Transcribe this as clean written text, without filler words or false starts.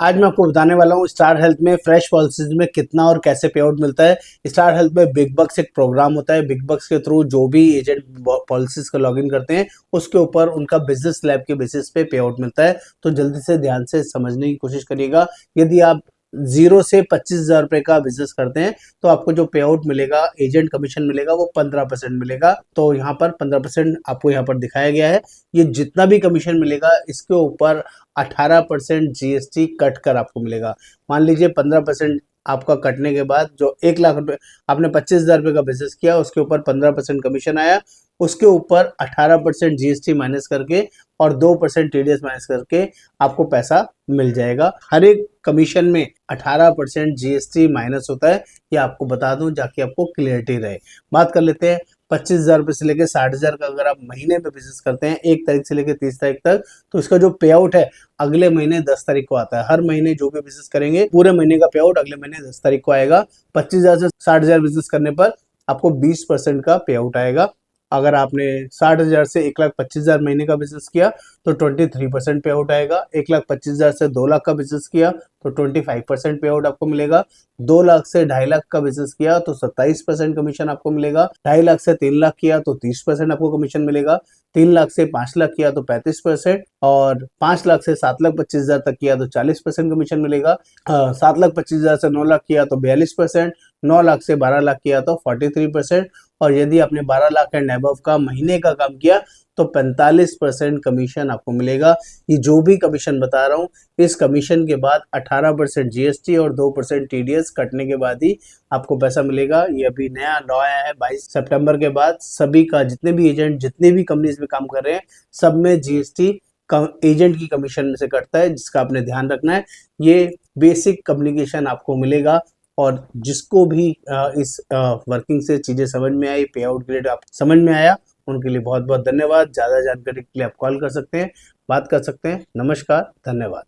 आज मैं आपको बताने वाला हूँ स्टार हेल्थ में फ्रेश पॉलिसीज में कितना और कैसे पे आउट मिलता है। स्टार हेल्थ में बिग बक्स एक प्रोग्राम होता है। बिग बक्स के थ्रू जो भी एजेंट पॉलिसीज का लॉगिन करते हैं उसके ऊपर उनका बिजनेस लैब के बेसिस पे पे आउट मिलता है। तो जल्दी से ध्यान से समझने की कोशिश करिएगा। यदि आप 0 से 25,000 रुपए का बिजनेस करते हैं तो आपको जो पे आउट मिलेगा, एजेंट कमीशन मिलेगा, वो 15% मिलेगा। तो यहाँ पर 15% आपको यहाँ पर दिखाया गया है। ये जितना भी कमीशन मिलेगा इसके ऊपर 18% जीएसटी कट कर आपको मिलेगा। मान लीजिए 15% आपका कटने के बाद जो 1 लाख रुपए आपने 25,000 रुपए का बिजनेस किया, उसके ऊपर 15% कमीशन आया, उसके ऊपर 18% जीएसटी माइनस करके और 2% टीडीएस माइनस करके आपको पैसा मिल जाएगा। हर एक कमीशन में 18% जीएसटी माइनस होता है। ये आपको बता दूं जाके आपको क्लियरिटी रहे। बात कर लेते हैं 25,000 रुपए से लेकर 60,000 का अगर आप महीने में बिजनेस करते हैं 1 तारीख से लेकर 30 तारीख तक, तो इसका जो पे आउट है अगले महीने 10 तारीख को आता है। हर महीने जो भी बिजनेस करेंगे पूरे महीने का पे आउट अगले महीने 10 तारीख को आएगा। 25,000 से 60,000 बिजनेस करने पर आपको 20% का पे आउट आएगा। अगर आपने 60,000 से 1,25,000 महीने का बिजनेस किया तो 23% पे आउट आएगा। 1,25,000 से 2 लाख का बिजनेस किया तो 25% पे आउट आपको मिलेगा। 2 लाख से 2.5 लाख का बिजनेस किया तो 27% कमीशन आपको मिलेगा। 2.5 लाख से 3 लाख किया तो 30% आपको कमीशन मिलेगा। 3 लाख से 5 लाख किया तो 35%, और 5 लाख से 7,25,000 तक किया तो 40% कमीशन मिलेगा। 7,25,000 से 9 लाख किया तो 42%, 9 लाख से 12 लाख किया तो 43%, और यदि आपने 12 लाख एंड अबव का महीने का काम किया तो 45% कमीशन आपको मिलेगा। ये जो भी कमीशन बता रहा हूँ, इस कमीशन के बाद 18% जीएसटी और 2% टीडीएस कटने के बाद ही आपको पैसा मिलेगा। ये अभी नया लॉ आया है 22 सितंबर के बाद। सभी का जितने भी एजेंट जितने भी कंपनीज में काम कर रहे हैं सब में जीएसटी एजेंट की कमीशन में से कटता है, जिसका आपने ध्यान रखना है। ये बेसिक कम्युनिकेशन आपको मिलेगा, और जिसको भी इस वर्किंग से चीजें समझ में आई, पे आउट ग्रेड आप समझ में आया, उनके लिए बहुत बहुत धन्यवाद। ज्यादा जानकारी के लिए आप कॉल कर सकते हैं, बात कर सकते हैं। नमस्कार, धन्यवाद।